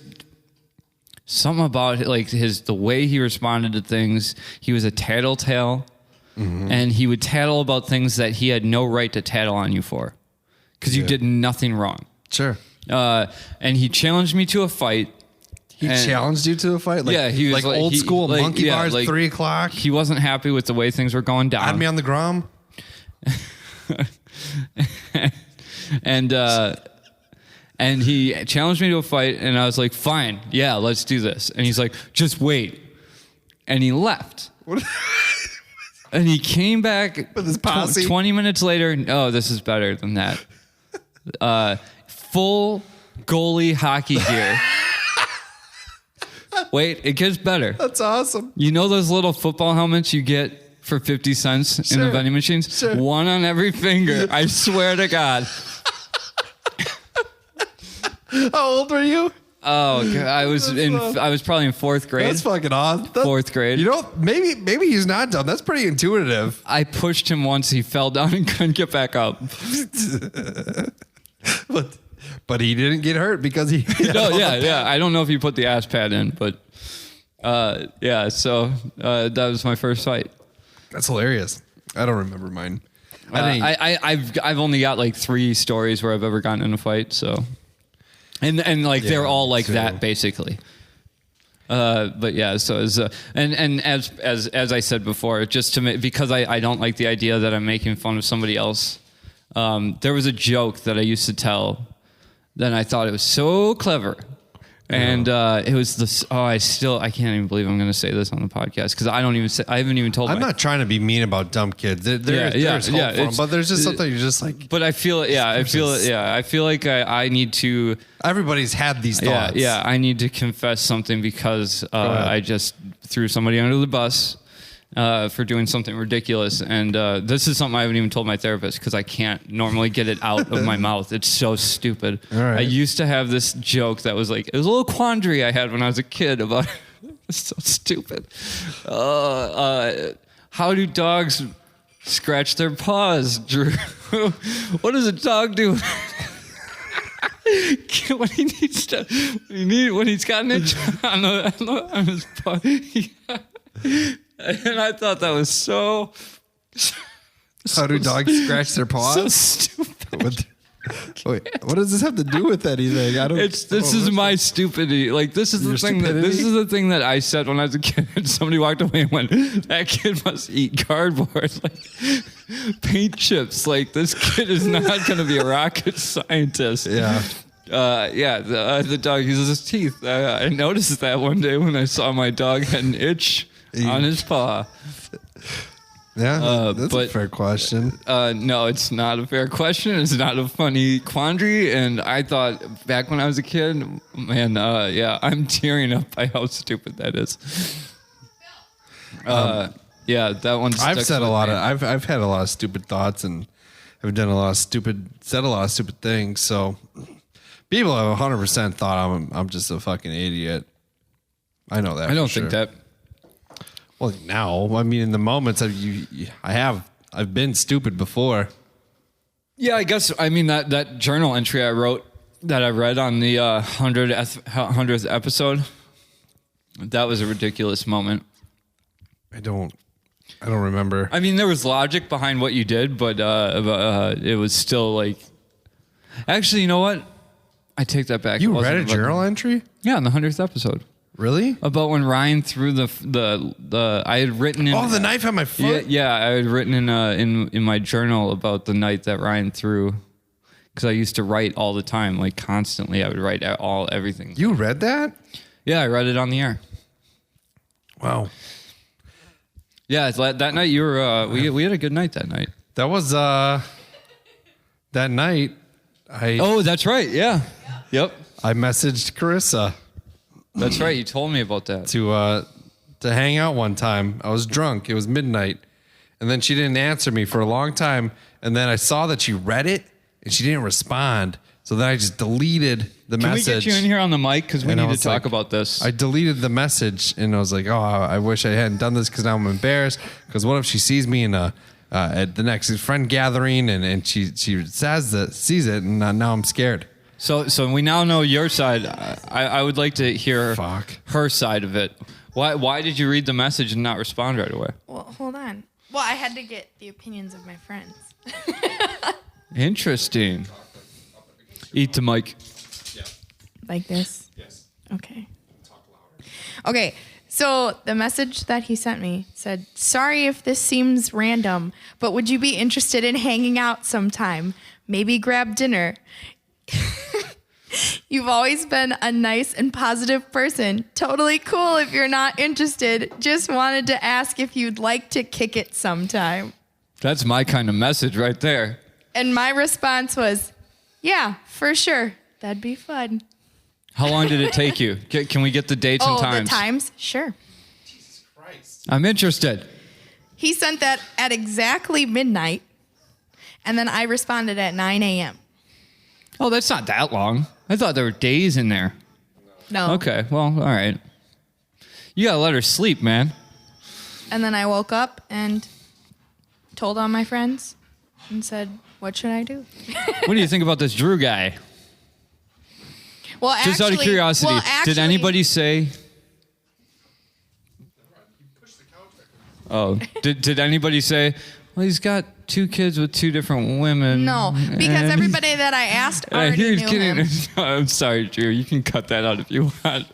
something about like the way he responded to things. He was a tattletale, and he would tattle about things that he had no right to tattle on you for. Because you did nothing wrong. Sure. And he challenged me to a fight. He challenged you to a fight? Yeah, he was like old school monkey bars, 3 o'clock? He wasn't happy with the way things were going down. Had me on the grom? And he challenged me to a fight, and I was like, fine, yeah, let's do this. And he's like, just wait. And he left. What? And he came back with his posse 20 minutes later. Oh, this is better than that. Full goalie hockey gear. Wait, it gets better. That's awesome. You know those little football helmets you get for 50 cents in the vending machines? Sure. One on every finger. I swear to God. How old were you? Oh, God. I was probably in 4th grade. That's fucking awesome. 4th grade. You know, maybe he's not dumb. That's pretty intuitive. I pushed him once. He fell down and couldn't get back up. But he didn't get hurt because he. No, yeah. I don't know if he put the ass pad in, but yeah. So that was my first fight. That's hilarious. I don't remember mine. I've only got like 3 stories where I've ever gotten in a fight. So, and like they're all like that basically. But yeah, so and as I said before, just to because I don't like the idea that I'm making fun of somebody else. There was a joke that I used to tell. Then I thought it was so clever. And it was this. Oh, I can't even believe I'm going to say this on the podcast because I haven't even told. I'm not trying to be mean about dumb kids. There's hope for them, but there's just something you're just like. But I feel it. Yeah, I feel it. Yeah, I feel like I need to. Everybody's had these thoughts. Yeah. I need to confess something because I just threw somebody under the bus for doing something ridiculous, and this is something I haven't even told my therapist because I can't normally get it out of my mouth. It's so stupid. All right. I used to have this joke that was like it was a little quandary I had when I was a kid about. It's so stupid. How do dogs scratch their paws, Drew? What does a dog do? when he's got an itch on his paw. And I thought that was so. How do dogs scratch their paws? So stupid. Wait, what does this have to do with anything? This is my stupidity. Like this is the thing this is the thing that I said when I was a kid. And somebody walked away and went, "That kid must eat cardboard, like paint chips. Like this kid is not going to be a rocket scientist." Yeah. The dog uses his teeth. I noticed that one day when I saw my dog had an itch on his paw. Yeah, that's a fair question. No, it's not a fair question. It's not a funny quandary. And I thought back when I was a kid, man, I'm tearing up by how stupid that is. Yeah, that one's. I've had a lot of stupid thoughts, and I've done said a lot of stupid things. So people have 100% thought I'm just a fucking idiot. I know that. I don't think that. Well, now, I mean, in the moments I've been stupid before. Yeah, I guess. I mean that journal entry I wrote that I read on the 100th episode. That was a ridiculous moment. I don't remember. I mean, there was logic behind what you did, but it was still like. Actually, you know what? I take that back. You read a journal entry? Yeah, on the 100th episode. Really? About when Ryan threw the I had written in the knife on my foot. Yeah, I had written in my journal about the night that Ryan threw, because I used to write all the time, like constantly. I would write everything. You read that? Yeah, I read it on the air. Wow. Yeah, that night you were. We had a good night that night. That was that night, Oh, that's right. Yeah. Yep. I messaged Carissa That's right. You told me about that. to hang out one time. I was drunk. It was midnight. And then she didn't answer me for a long time. And then I saw that she read it and she didn't respond. So then I just deleted the message. Can we get you in here on the mic? Because we And I need to was talk like- about this. I deleted the message and I was like, oh, I wish I hadn't done this because now I'm embarrassed. Because what if she sees me in at the next friend gathering and she sees it and now I'm scared. So we now know your side. I would like to hear her side of it. Why did you read the message and not respond right away? Well, hold on. Well, I had to get the opinions of my friends. Interesting. Eat the mic. Like this? Yes. Okay. Okay, so the message that he sent me said, sorry if this seems random, but would you be interested in hanging out sometime? Maybe grab dinner. You've always been a nice and positive person. Totally cool if you're not interested. Just wanted to ask if you'd like to kick it sometime. That's my kind of message right there. And my response was, yeah, for sure. That'd be fun. How long did it take you? Can we get the dates and times? The times? Sure. Jesus Christ. I'm interested. He sent that at exactly midnight, and then I responded at 9 a.m. Oh, that's not that long. I thought there were days in there. No. Okay, well, all right. You gotta let her sleep, man. And then I woke up and told all my friends and said, what should I do? What do you think about this Drew guy? Well, Just out of curiosity, did anybody say? Oh, did anybody say? Well, he's got 2 kids with 2 different women. No, because and- everybody that I asked and I already hear he's knew getting. him. I'm sorry, Drew. You can cut that out if you want.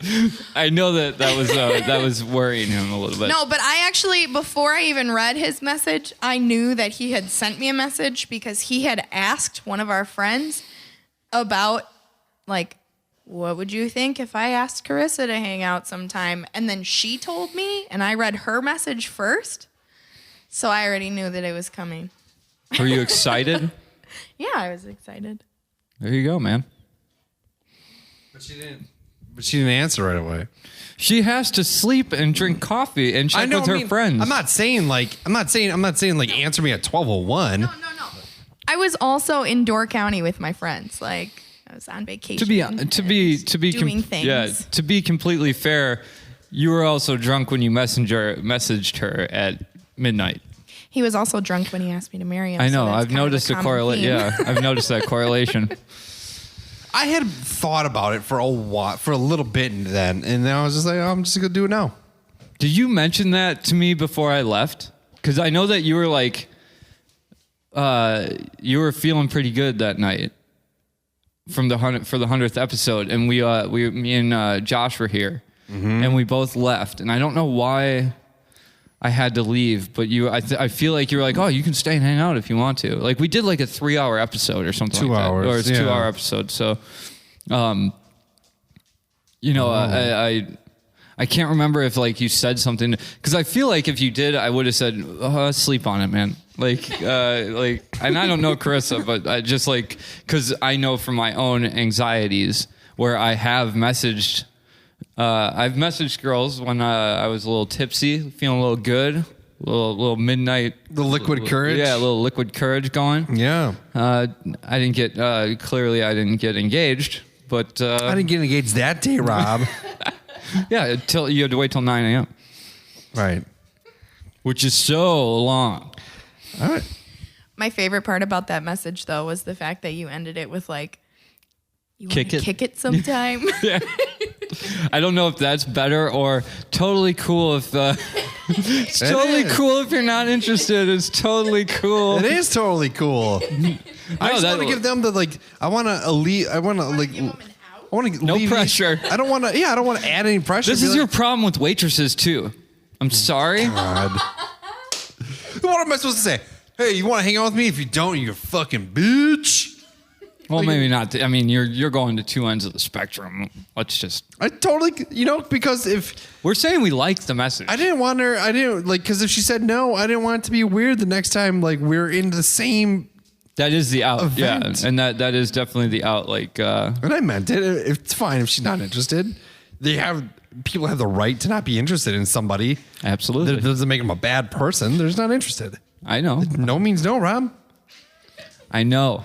I know that was worrying him a little bit. No, but I actually, before I even read his message, I knew that he had sent me a message because he had asked one of our friends about, like, what would you think if I asked Carissa to hang out sometime? And then she told me, and I read her message first. So I already knew that it was coming. Were you excited? Yeah, I was excited. There you go, man. But she didn't answer right away. She has to sleep and drink coffee and check with her friends. I'm not saying like answer me at 12:01. No. I was also in Door County with my friends. Like, I was on vacation. to be doing things. Yeah, to be completely fair, you were also drunk when you messaged her at midnight. He was also drunk when he asked me to marry him. I know. so that's I've kind of noticed a common correlation. theme. Yeah, I've noticed that correlation. I had thought about it for a while, for a little bit, and then I was just like, oh, I'm just gonna do it now. Did you mention that to me before I left? Because I know that you were like, you were feeling pretty good that night for the 100th episode, and me and Josh were here, and we both left, and I don't know why I had to leave, but I feel like you were like, oh, you can stay and hang out if you want to. Like we did like a 3-hour episode or something. 2 like hours, that. Or it's yeah. 2-hour episode. So, I can't remember if like you said something, because I feel like if you did, I would have said, sleep on it, man. And I don't know Carissa, but I just like, because I know from my own anxieties where I have messaged. I've messaged girls when I was a little tipsy, feeling a little good, a little midnight. The liquid courage. Yeah, a little liquid courage going. Yeah. I didn't get clearly I didn't get engaged, but I didn't get engaged that day, Rob. yeah, you had to wait till 9 a.m. Right. which is so long. All right. My favorite part about that message, though, was the fact that you ended it with like, "You want to kick it sometime." Yeah. I don't know if that's better or totally cool if it's totally cool if you're not interested. It's totally cool. It is totally cool. I just want to give them the like. I want to leave. I want to like. I want to No pressure. I don't want to. Yeah, I don't want to add any pressure. This is your problem with waitresses too. I'm sorry. God. What am I supposed to say? Hey, you want to hang out with me? If you don't, you're a fucking bitch. Well, maybe not. I mean, you're going to two ends of the spectrum. Let's just. I totally, because if We're saying we like the message. I didn't want her, because if she said no, I didn't want it to be weird the next time, like we're in the same That is the out. Event. Yeah. And that is definitely the out. Like, And I meant it. It's fine if she's not interested. People have the right to not be interested in somebody. absolutely. That doesn't make them a bad person. They're just not interested. I know. No means no, Rob. I know.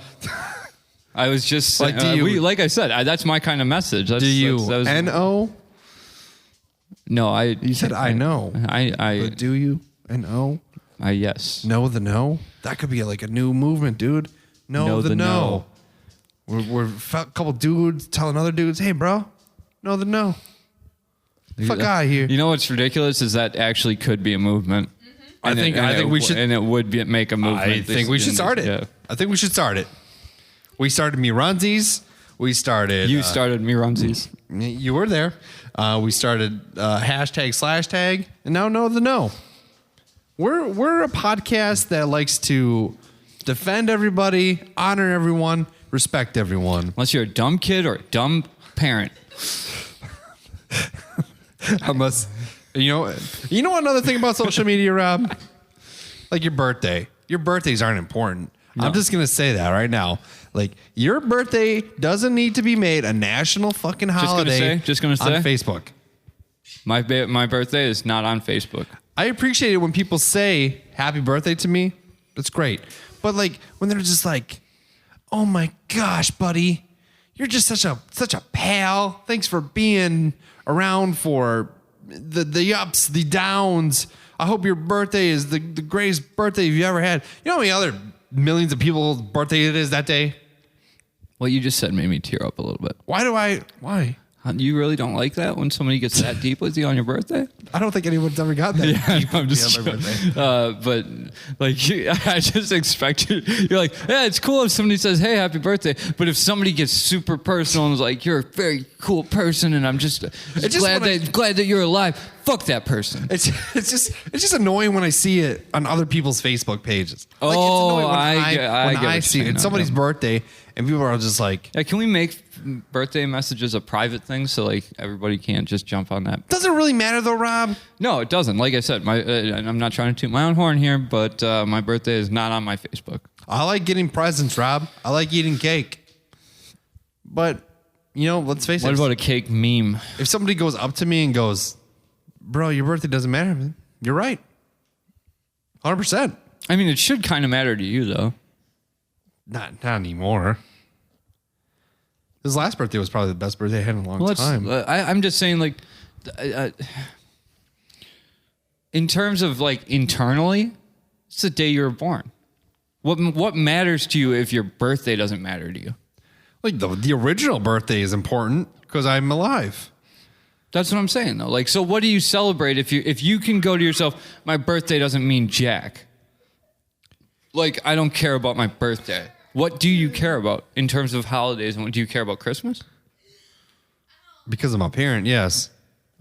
I was just Like, like I said, that's my kind of message. Do you N-O? No, You said I know. I But do you N-O? yes. Know the no? That could be like a new movement, dude. Know the no. We're a couple dudes telling other dudes, hey, bro, know the no. Fuck out of here. You know what's ridiculous is that actually could be a movement. I think we should, and it would make a movement. I think we should start it. Yeah. I think we should start it. We started Miranzi's. We started. You started Miranzi's. You were there. We started #/tag, and now know the no. We're a podcast that likes to defend everybody, honor everyone, respect everyone. Unless you're a dumb kid or a dumb parent. Unless you know another thing about social media, Rob? Like your birthday. Your birthdays aren't important. No. I'm just gonna say that right now. Like your birthday doesn't need to be made a national fucking holiday. Just gonna say on Facebook. My birthday is not on Facebook. I appreciate it when people say happy birthday to me. That's great. But like when they're just like, oh my gosh, buddy, you're just such a pal. Thanks for being around for the ups, the downs. I hope your birthday is the greatest birthday you've ever had. You know how many other millions of people's birthday it is that day? What you just said made me tear up a little bit. Why? You really don't like that when somebody gets that deep with you on your birthday? I don't think anyone's ever got that deep I'm just on my birthday. but like I just expect you're like, yeah, it's cool if somebody says, hey, happy birthday. But if somebody gets super personal and is like, you're a very cool person and I'm just glad that you're alive, fuck that person. It's just annoying when I see it on other people's Facebook pages. Like, Oh, it's annoying I when get what I you're see it. saying. It's somebody's birthday and people are just like, Yeah, can we make birthday messages a private thing so like everybody can't just jump on that? doesn't really matter though, Rob. No, it doesn't. Like I said, I'm not trying to toot my own horn here, but my birthday is not on my Facebook. I like getting presents, Rob. I like eating cake. But, let's face it. What about a cake meme? If somebody goes up to me and goes, bro, your birthday doesn't matter, you're right. 100%. I mean, it should kind of matter to you, though. Not anymore. His last birthday was probably the best birthday I had in a long time. I'm just saying, like, in terms of like internally, it's the day you were born. What matters to you if your birthday doesn't matter to you? Like the original birthday is important because I'm alive. That's what I'm saying, though. Like, so what do you celebrate if you can go to yourself, my birthday doesn't mean jack. Like, I don't care about my birthday. What do you care about in terms of holidays? And what do you care about Christmas? Because I'm a parent, yes.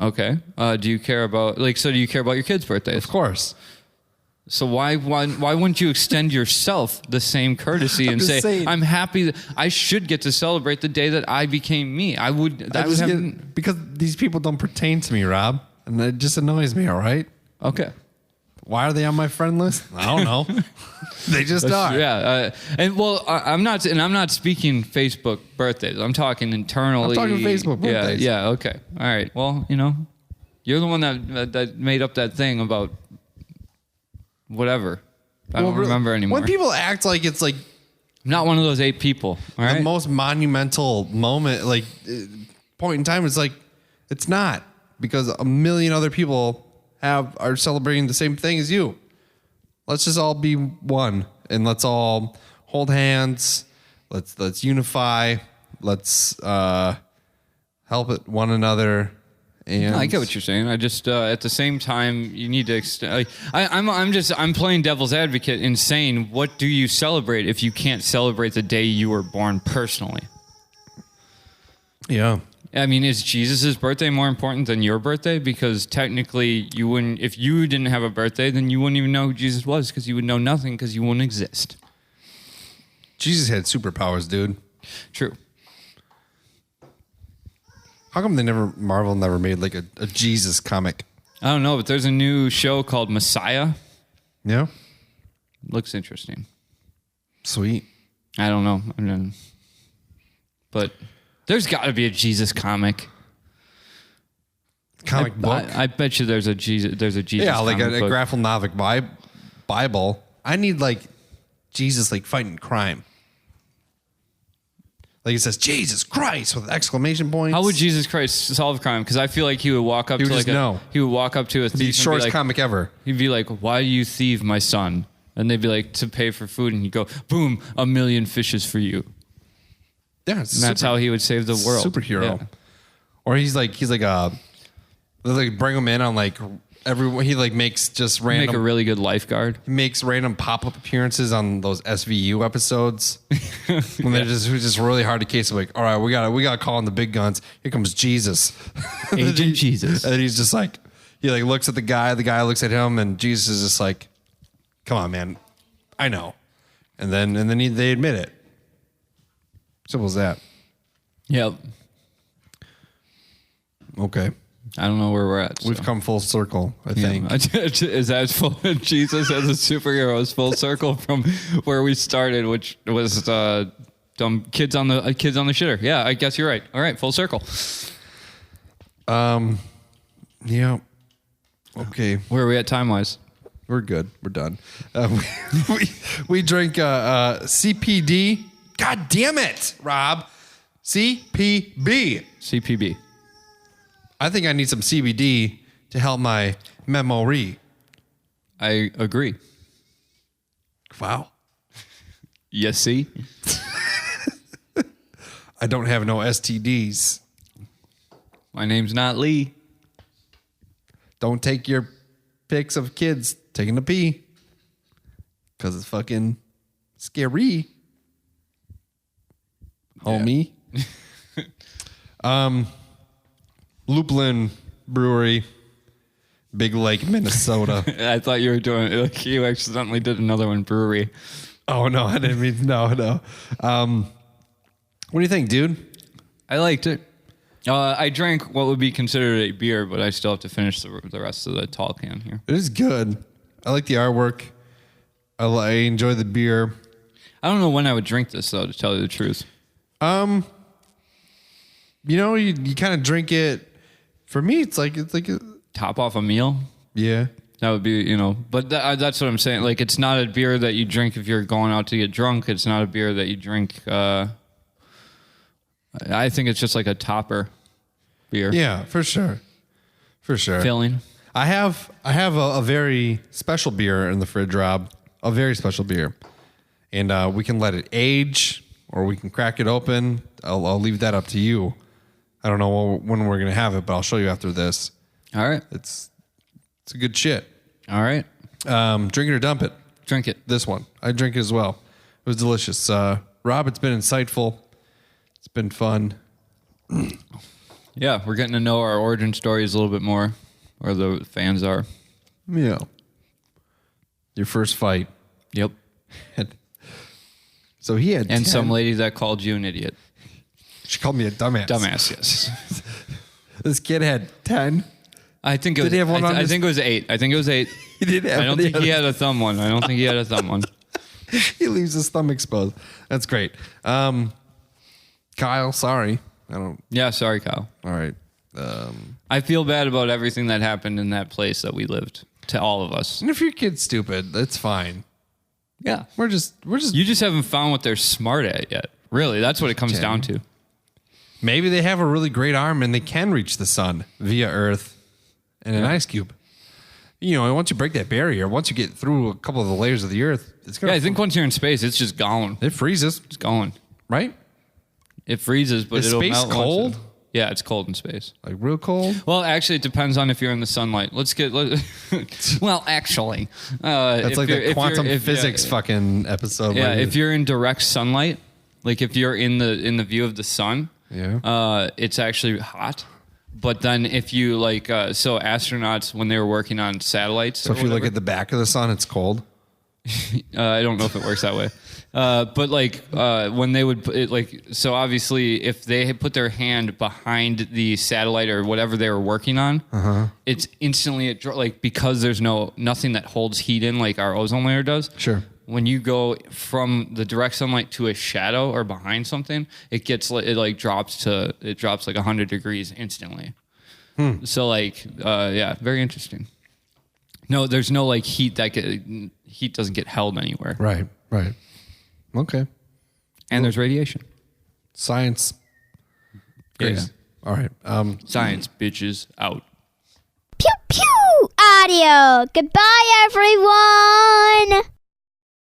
Okay. Do you care about do you care about your kids' birthdays? Of course. So why wouldn't you extend yourself the same courtesy and say, saying. I'm happy that I should get to celebrate the day that I became me? Because these people don't pertain to me, Rob, and it just annoys me. All right. Okay. Why are they on my friend list? I don't know. They just are. Yeah. I'm not speaking Facebook birthdays. I'm talking internally. I'm talking Facebook birthdays. Yeah. Okay. All right. Well, you're the one that made up that thing about whatever. I don't remember anymore. When people act like it's like I'm not one of those 8 people. All right. the most monumental moment, like point in time, it's like it's not, because a million other people are celebrating the same thing as you. Let's just all be one, and let's all hold hands. Let's unify. Let's help one another. And I get what you're saying. I just at the same time you need to extend. I'm playing devil's advocate in saying, what do you celebrate if you can't celebrate the day you were born personally? Yeah. I mean, is Jesus' birthday more important than your birthday? Because technically, you wouldn't. If you didn't have a birthday, then you wouldn't even know who Jesus was, because you would know nothing, because you wouldn't exist. Jesus had superpowers, dude. True. How come Marvel never made like a Jesus comic? I don't know, but there's a new show called Messiah. Yeah. Looks interesting. Sweet. I don't know. But there's got to be a Jesus comic. Comic book. I bet you there's a Jesus. There's a Jesus. Yeah, like a book. graphic Bible. I need like Jesus like fighting crime. Like it says Jesus Christ with exclamation points. How would Jesus Christ solve crime? Because I feel like he would walk up He would to just like know. he would walk up to a thief. the and be shortest like, comic ever? He'd be like, "Why do you thieve my son?" And they'd be like, "To pay for food." And he'd go, "Boom, 1,000,000 fishes for you." Yeah, And that's how he would save the world. Superhero. Yeah. Or he's like they like bring him in on like everyone. He like makes just Make a random really good lifeguard. makes random pop up appearances on those SVU episodes when they're just really hard to case. Like, all right, we gotta call in the big guns. Here comes Jesus, Agent Jesus. and he's just like he like looks at the guy looks at him, and Jesus is just like, come on, man, I know, and then they admit it. Simple as that. Yep. Okay. I don't know where we're at. We've so. come full circle, I think. Is that full? Jesus as a superhero is full circle from where we started, which was dumb kids on the shitter. Yeah, I guess you're right. All right, full circle. Yeah. Okay. Where are we at time wise? We're good. We're done. We drink CPD. God damn it, Rob. CPB. CPB. I think I need some CBD to help my memory. I agree. Wow. Yes, see? I don't have no STDs. My name's not Lee. Don't take your pics of kids taking a pee. Because it's fucking scary. Homie. Lupulin Brewery, Big Lake, Minnesota. I thought you were doing like you accidentally did another one, brewery. Oh, no, I didn't mean, no. What do you think, dude? I liked it. I drank what would be considered a beer, but I still have to finish the rest of the tall can here. It is good. I like the artwork. I enjoy the beer. I don't know when I would drink this, though, to tell you the truth. You know, you kind of drink it. For me, it's like a, Top off a meal? yeah. That would be, but that's what I'm saying. Like, it's not a beer that you drink if you're going out to get drunk. It's not a beer that you drink. I think it's just like a topper beer. Yeah, for sure. For sure. Filling. I have a very special beer in the fridge, Rob. A very special beer. And we can let it age or we can crack it open. I'll leave that up to you. I don't know when we're going to have it, but I'll show you after this. All right. It's a good shit. All right. Drink it or dump it. Drink it. This one. I drink it as well. It was delicious. Rob, it's been insightful. It's been fun. Yeah, we're getting to know our origin stories a little bit more, or the fans are. Yeah. Your first fight. Yep. So he had And 10. some lady that called you an idiot. She called me a dumbass. Dumbass, yes. This kid had 10. I think it was. Did he have one on I his- think it was 8. I think it was 8. He didn't have I don't any think he other- had a thumb one. I don't think he had a thumb one. He leaves his thumb exposed. That's great. Kyle, sorry. I don't. Yeah, sorry, Kyle. All right. I feel bad about everything that happened in that place that we lived. To all of us. And if your kid's stupid, that's fine. Yeah. We're just. You just haven't found what they're smart at yet. Really, that's what it comes down to. Maybe they have a really great arm and they can reach the sun via Earth and an ice cube. You know, once you break that barrier, once you get through a couple of the layers of the Earth, it's gonna. Yeah, I think once you're in space, it's just gone. it freezes, It's going. right? It freezes, but Is it'll space melt once cold? Yeah, it's cold in space. Like real cold. Well, actually, it depends on if you're in the sunlight. Well, actually, That's like the quantum physics fucking episode. Yeah, where if you're in direct sunlight, like if you're in the view of the sun, it's actually hot. But then if you so astronauts when they were working on satellites, so if you look at the back of the sun, it's cold. I don't know if it works that way. But when they would so obviously if they had put their hand behind the satellite or whatever they were working on, it's instantly because there's nothing that holds heat in like our ozone layer does. Sure. when you go from the direct sunlight to a shadow or behind something, it drops like 100 degrees instantly. So like, yeah, very interesting. No, there's no like heat heat doesn't get held anywhere. Right. Okay. And there's radiation. Science. Yeah. All right. Science, bitches, out. Pew pew audio. Goodbye, everyone.